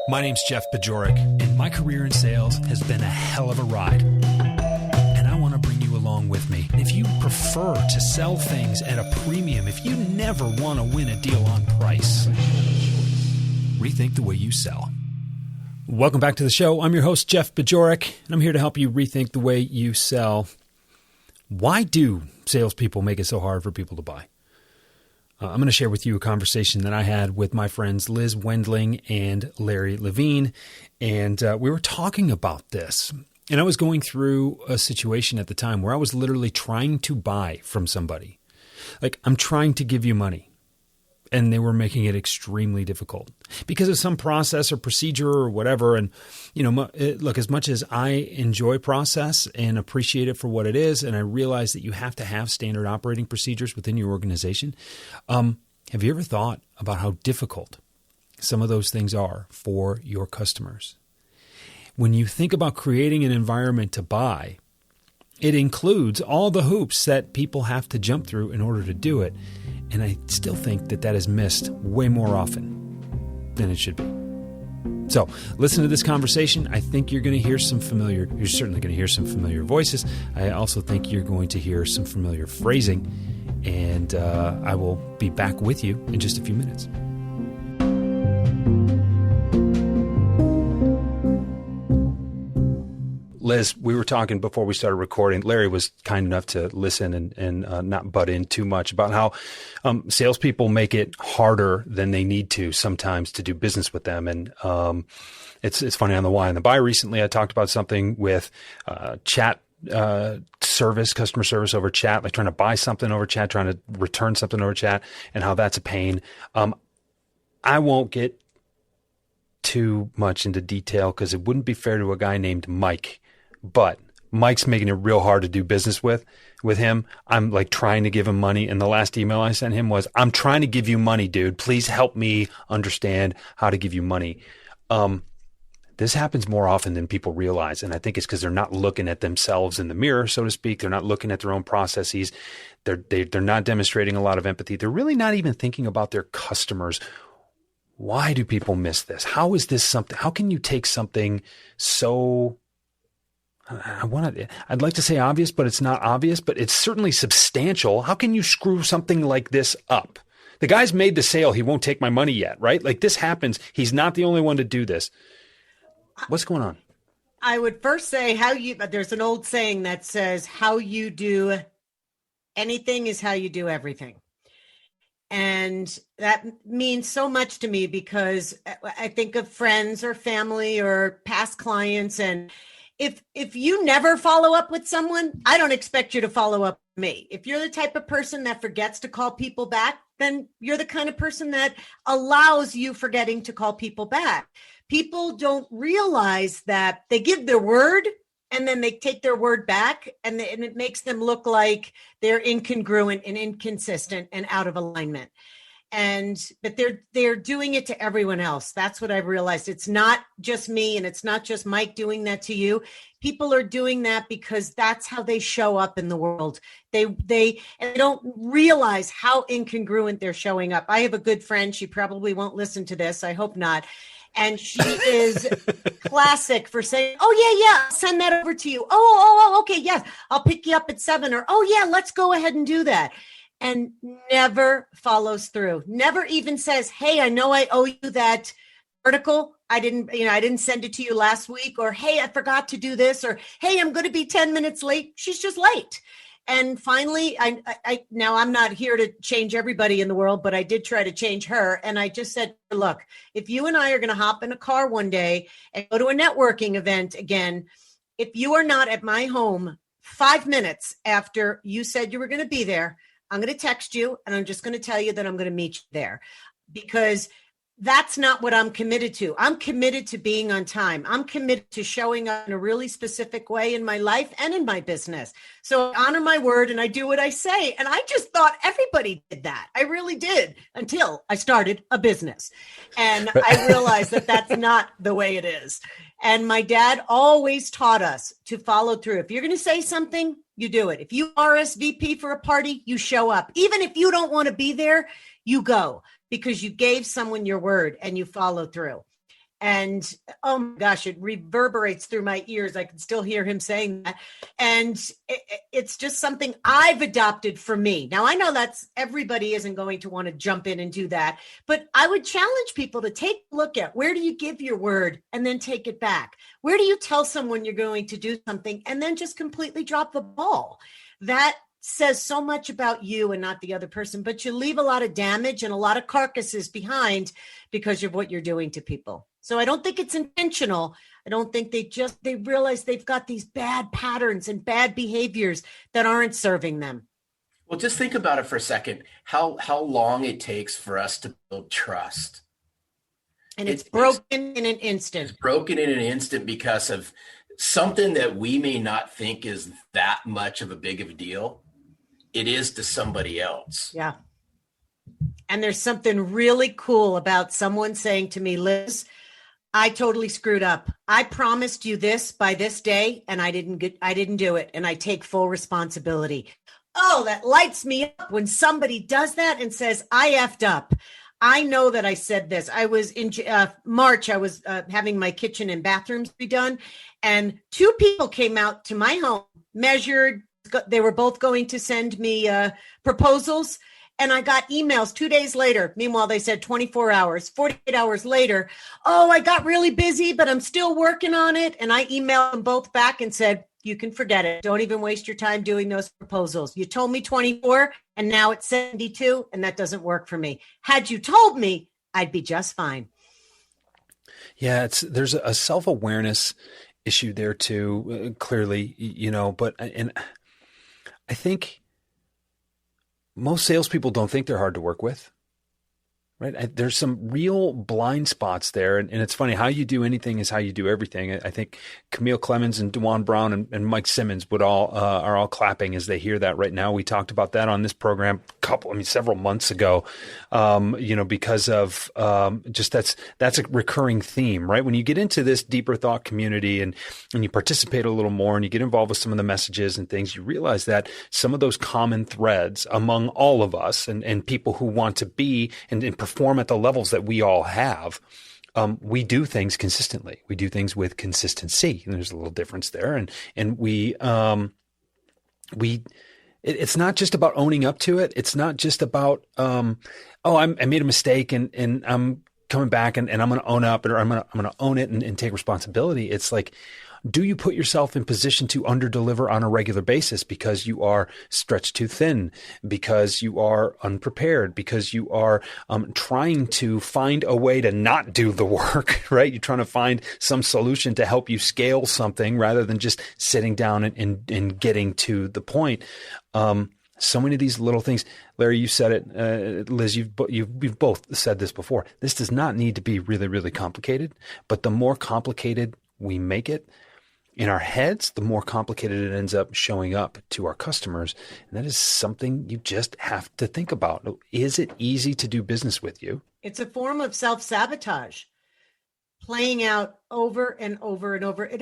My name's Jeff Bajorek, and my career in sales has been a hell of a ride. And I want to bring you along with me. If you prefer to sell things at a premium, if you never want to win a deal on price, rethink the way you sell. Welcome back to the show. I'm your host, Jeff Bajorek, and I'm here to help you rethink the way you sell. Why do salespeople make it so hard for people to buy? I'm going to share with you a conversation that I had with my friends Liz Wendling and Larry Levine, and we were talking about this. And I was going through a situation at the time where I was literally trying to buy from somebody. Like, I'm trying to give you money, and they were making it extremely difficult because of some process or procedure or whatever. And, you know, look, as much as I enjoy process and appreciate it for what it is, and I realize that you have to have standard operating procedures within your organization, have you ever thought about how difficult some of those things are for your customers? When you think about creating an environment to buy, it includes all the hoops that people have to jump through in order to do it. And I still think that that is missed way more often than it should be. So listen to this conversation. I think you're going to hear you're certainly going to hear some familiar voices. I also think you're going to hear some familiar phrasing. And I will be back with you in just a few minutes. Liz, we were talking before we started recording. Larry was kind enough to listen and not butt in too much about how salespeople make it harder than they need to sometimes to do business with them. And it's funny, on the why and the buy recently, I talked about something with chat service, customer service over chat, like trying to buy something over chat, trying to return something over chat, and how that's a pain. I won't get too much into detail because it wouldn't be fair to a guy named Mike. But Mike's making it real hard to do business with him. I'm like trying to give him money. And the last email I sent him was, I'm trying to give you money, dude. Please help me understand how to give you money. This happens more often than people realize. And I think it's because they're not looking at themselves in the mirror, so to speak. They're not looking at their own processes. They're not demonstrating a lot of empathy. They're really not even thinking about their customers. Why do people miss this? How is this something? How can you take something so, I'd like to say obvious, but it's not obvious, but it's certainly substantial. How can you screw something like this up? The guy's made the sale. He won't take my money yet, right? Like, this happens. He's not the only one to do this. What's going on? I would first say there's an old saying that says, how you do anything is how you do everything. And that means so much to me because I think of friends or family or past clients. And if you never follow up with someone, I don't expect you to follow up with me. If you're the type of person that forgets to call people back, then you're the kind of person that allows you forgetting to call people back. People don't realize that they give their word and then they take their word back, and it makes them look like they're incongruent and inconsistent and out of alignment. But they're doing it to everyone else. That's what I've realized. It's not just me, and it's not just Mike doing that to you. People are doing that because that's how they show up in the world. They don't realize how incongruent they're showing up. I have a good friend. She probably won't listen to this. I hope not. And she is classic for saying, oh, yeah, I'll send that over to you. Oh, okay, yes, I'll pick you up at 7. Or, oh, yeah, let's go ahead and do that. And never follows through. Never even says, hey, I know I owe you that article. I didn't send it to you last week. Or, hey, I forgot to do this. Or, hey, I'm going to be 10 minutes late. She's just late. And finally, now I'm not here to change everybody in the world, but I did try to change her. And I just said, look, if you and I are going to hop in a car one day and go to a networking event again, if you are not at my home 5 minutes after you said you were going to be there, I'm going to text you and I'm just going to tell you that I'm going to meet you there, because that's not what I'm committed to. I'm committed to being on time. I'm committed to showing up in a really specific way in my life and in my business. So I honor my word and I do what I say. And I just thought everybody did that. I really did, until I started a business. And I realized that that's not the way it is. And my dad always taught us to follow through. If you're going to say something, you do it. If you RSVP for a party, you show up. Even if you don't want to be there, you go, because you gave someone your word and you follow through. And oh my gosh, it reverberates through my ears. I can still hear him saying that. And it's just something I've adopted for me. Now, I know that's everybody isn't going to want to jump in and do that, but I would challenge people to take a look at, where do you give your word and then take it back? Where do you tell someone you're going to do something and then just completely drop the ball? That says so much about you and not the other person, but you leave a lot of damage and a lot of carcasses behind because of what you're doing to people. So I don't think it's intentional. I don't think they realize they've got these bad patterns and bad behaviors that aren't serving them. Well, just think about it for a second, how long it takes for us to build trust. And it's broken in an instant. It's broken in an instant because of something that we may not think is that much of a big of a deal. It is to somebody else. Yeah. And there's something really cool about someone saying to me, Liz, I totally screwed up. I promised you this by this day, and I didn't do it. And I take full responsibility. Oh, that lights me up when somebody does that and says, I effed up. I know that I said this. I was in March, I was having my kitchen and bathrooms redone, and 2 people came out to my home, measured. They were both going to send me proposals. And I got emails 2 days later. Meanwhile, they said 24 hours, 48 hours later. Oh, I got really busy, but I'm still working on it. And I emailed them both back and said, you can forget it. Don't even waste your time doing those proposals. You told me 24 and now it's 72 and that doesn't work for me. Had you told me, I'd be just fine. Yeah, there's a self-awareness issue there too, clearly, but I think most salespeople don't think they're hard to work with, right? There's some real blind spots there. And it's funny, how you do anything is how you do everything. I think Camille Clemens and DeJuan Brown and Mike Simmons are all clapping as they hear that right now. We talked about that on this program several months ago, because of just that's a recurring theme, right? When you get into this deeper thought community and you participate a little more and you get involved with some of the messages and things, you realize that some of those common threads among all of us and people who want to be and perform at the levels that we all have, we do things consistently. We do things with consistency. And there's a little difference there. And it's not just about owning up to it. It's not just about, I made a mistake and I'm coming back and I'm going to own up, or I'm going to own it and take responsibility. It's like, do you put yourself in position to underdeliver on a regular basis because you are stretched too thin, because you are unprepared, because you are trying to find a way to not do the work, right? You're trying to find some solution to help you scale something rather than just sitting down and getting to the point. So many of these little things. Larry, you said it. Liz, you've both said this before. This does not need to be really, really complicated, but the more complicated we make it in our heads, the more complicated it ends up showing up to our customers. And that is something you just have to think about. Is it easy to do business with you? It's a form of self-sabotage, playing out over and over and over. And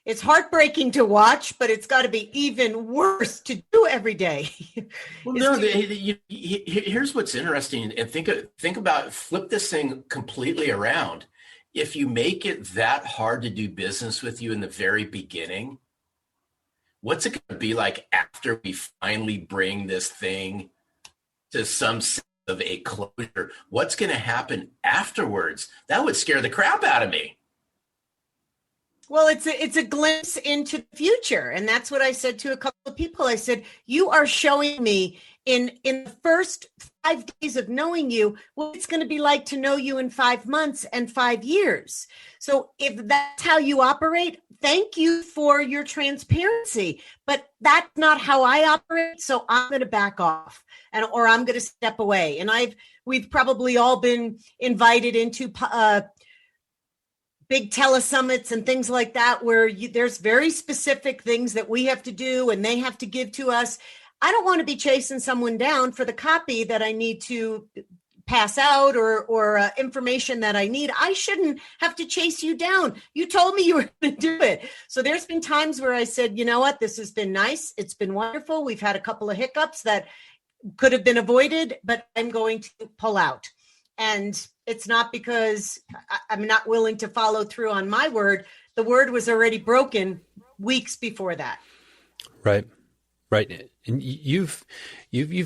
it's heartbreaking to watch, but it's got to be even worse to do every day. Well, here's what's interesting. And flip this thing completely around. If you make it that hard to do business with you in the very beginning, what's it going to be like after we finally bring this thing to some sense of a closure? What's going to happen afterwards? That would scare the crap out of me. Well, it's a glimpse into the future. And that's what I said to a couple of people. I said, you are showing me in the first 5 days of knowing you what it's going to be like to know you in 5 months and 5 years. So if that's how you operate, thank you for your transparency. But that's not how I operate. So I'm going to back off or I'm going to step away. And we've probably all been invited into big telesummits and things like that, where there's very specific things that we have to do and they have to give to us. I don't want to be chasing someone down for the copy that I need to pass out or information that I need. I shouldn't have to chase you down. You told me you were going to do it. So there's been times where I said, you know what, this has been nice. It's been wonderful. We've had a couple of hiccups that could have been avoided, but I'm going to pull out. And it's not because I'm not willing to follow through on my word. The word was already broken weeks before that. Right. Right. And you've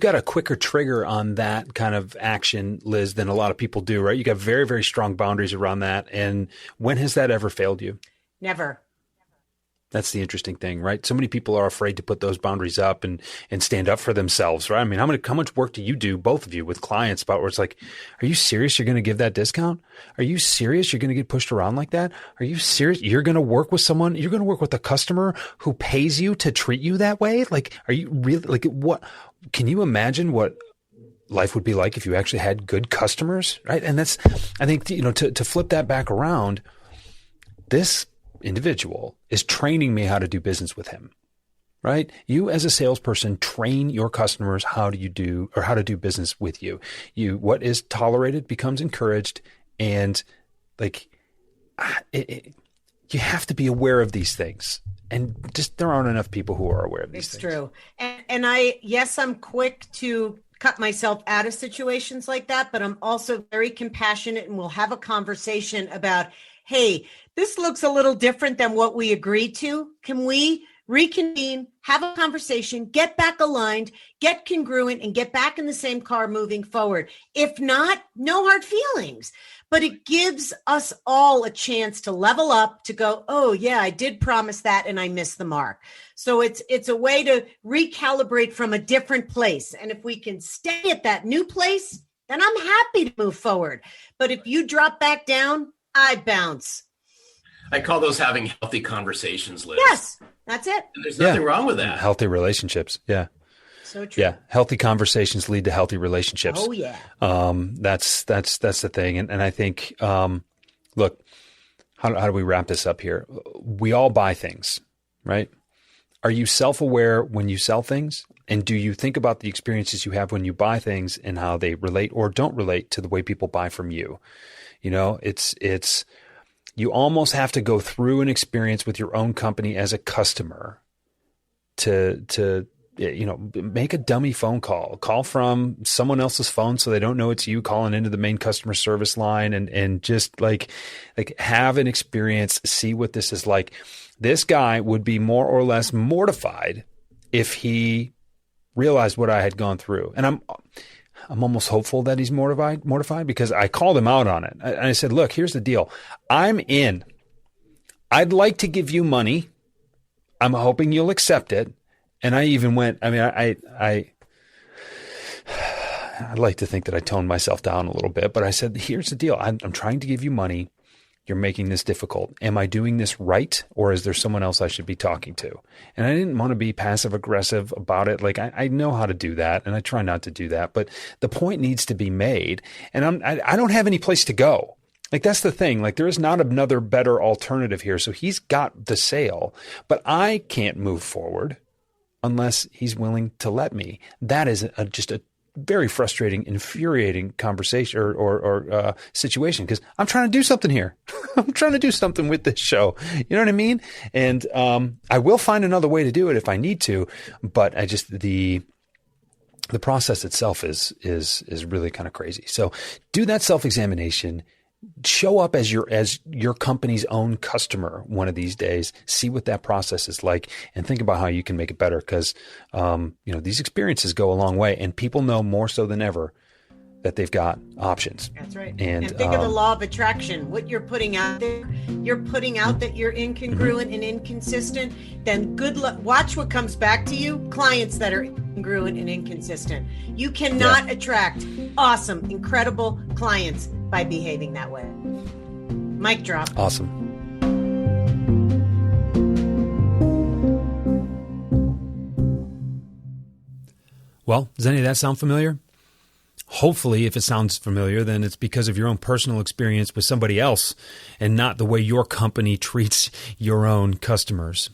got a quicker trigger on that kind of action, Liz, than a lot of people do, right? You got very, very strong boundaries around that. And when has that ever failed you? Never. That's the interesting thing, right? So many people are afraid to put those boundaries up and stand up for themselves, right? I mean, how much work do you do, both of you, with clients about where it's like, are you serious you're going to give that discount? Are you serious you're going to get pushed around like that? Are you serious you're going to work with someone? You're going to work with a customer who pays you to treat you that way? Like, are you really, like, what? Can you imagine what life would be like if you actually had good customers, right? And that's, I think, to flip that back around, this individual is training me how to do business with him, right? You as a salesperson train your customers how to do business with you. What is tolerated becomes encouraged, and you have to be aware of these things. And just there aren't enough people who are aware of these things. It's true. And I'm quick to cut myself out of situations like that, but I'm also very compassionate, and we'll have a conversation about, hey, this looks a little different than what we agreed to. Can we reconvene, have a conversation, get back aligned, get congruent, and get back in the same car moving forward? If not, no hard feelings. But it gives us all a chance to level up, to go, oh, yeah, I did promise that and I missed the mark. So it's a way to recalibrate from a different place. And if we can stay at that new place, then I'm happy to move forward. But if you drop back down, I bounce. I call those having healthy conversations, Liz. Yes, that's it. And there's nothing wrong with that. Healthy relationships. Yeah. So true. Yeah. Healthy conversations lead to healthy relationships. Oh yeah. That's the thing. And I think, look, how do we wrap this up here? We all buy things, right? Are you self-aware when you sell things? And do you think about the experiences you have when you buy things and how they relate or don't relate to the way people buy from you? It's you almost have to go through an experience with your own company as a customer to make a dummy phone call from someone else's phone so they don't know it's you calling into the main customer service line, and just like have an experience, see what this is like. This guy would be more or less mortified if he realized what I had gone through. And I'm almost hopeful that he's mortified because I called him out on it. I said, look, here's the deal. I'm in. I'd like to give you money. I'm hoping you'll accept it. And I even went, I'd like to think that I toned myself down a little bit, but I said, here's the deal. I'm trying to give you money. You're making this difficult. Am I doing this right? Or is there someone else I should be talking to? And I didn't want to be passive aggressive about it. Like I know how to do that, and I try not to do that, but the point needs to be made. And I don't have any place to go. Like that's the thing. Like there is not another better alternative here. So he's got the sale, but I can't move forward unless he's willing to let me. That is just a very frustrating, infuriating conversation or situation, because I'm trying to do something here. I'm trying to do something with this show. You know what I mean? And I will find another way to do it if I need to, but I just the process itself is really kind of crazy. So do that self-examination. Show up as your company's own customer one of these days. See what that process is like, and think about how you can make it better. Because these experiences go a long way, and people know more so than ever that they've got options. That's right. And think of the law of attraction. What you're putting out there, you're putting out that you're incongruent and inconsistent. Then good luck. Watch what comes back to you. Clients that are incongruent and inconsistent. You cannot attract awesome, incredible clients by behaving that way. Mic drop. Awesome. Well, does any of that sound familiar? Hopefully, if it sounds familiar, then it's because of your own personal experience with somebody else and not the way your company treats your own customers.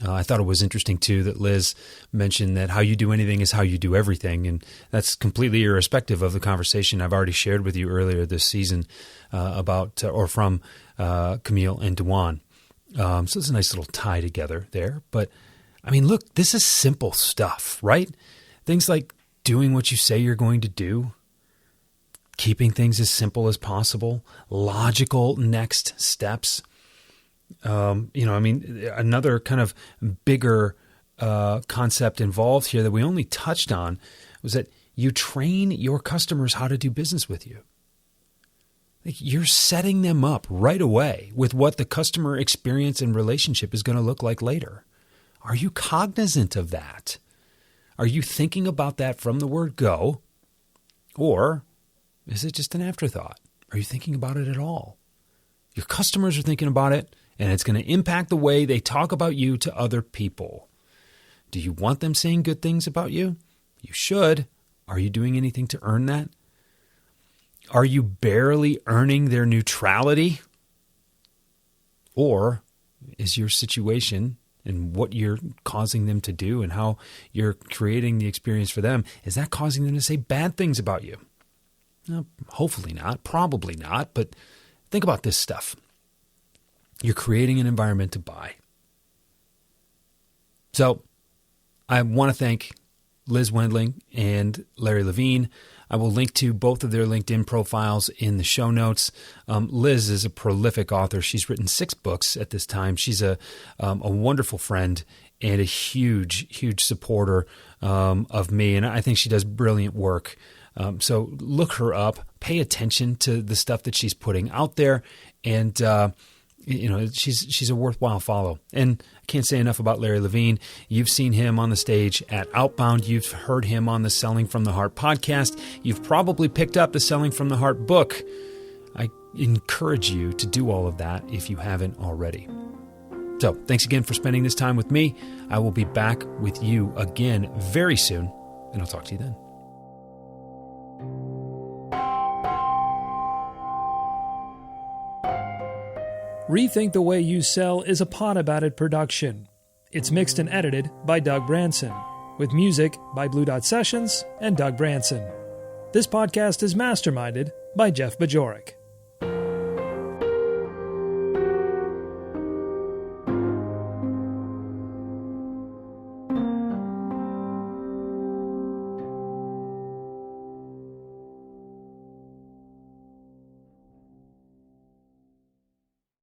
I thought it was interesting, too, that Liz mentioned that how you do anything is how you do everything. And that's completely irrespective of the conversation I've already shared with you earlier this season from Camille and Dewan. So it's a nice little tie together there. But, I mean, look, this is simple stuff, right? Things like doing what you say you're going to do, keeping things as simple as possible, logical next steps. Another kind of bigger concept involved here that we only touched on was that you train your customers how to do business with you. Like, you're setting them up right away with what the customer experience and relationship is going to look like later. Are you cognizant of that? Are you thinking about that from the word go? Or is it just an afterthought? Are you thinking about it at all? Your customers are thinking about it, and it's going to impact the way they talk about you to other people. Do you want them saying good things about you? You should. Are you doing anything to earn that? Are you barely earning their neutrality? Or is your situation and what you're causing them to do and how you're creating the experience for them, is that causing them to say bad things about you? No, hopefully not, probably not, but think about this stuff. You're creating an environment to buy. So I want to thank Liz Wendling and Larry Levine. I will link to both of their LinkedIn profiles in the show notes. Liz is a prolific author. She's written 6 books at this time. She's a wonderful friend and a huge supporter of me. And I think she does brilliant work. So look her up, pay attention to the stuff that she's putting out there. And, she's a worthwhile follow. And I can't say enough about Larry Levine. You've seen him on the stage at Outbound. You've heard him on the Selling from the Heart podcast. You've probably picked up the Selling from the Heart book. I encourage you to do all of that if you haven't already. So thanks again for spending this time with me. I will be back with you again very soon, and I'll talk to you then. Rethink the Way You Sell is a Pod About It production. It's mixed and edited by Doug Branson, with music by Blue Dot Sessions and Doug Branson. This podcast is masterminded by Jeff Bajorek.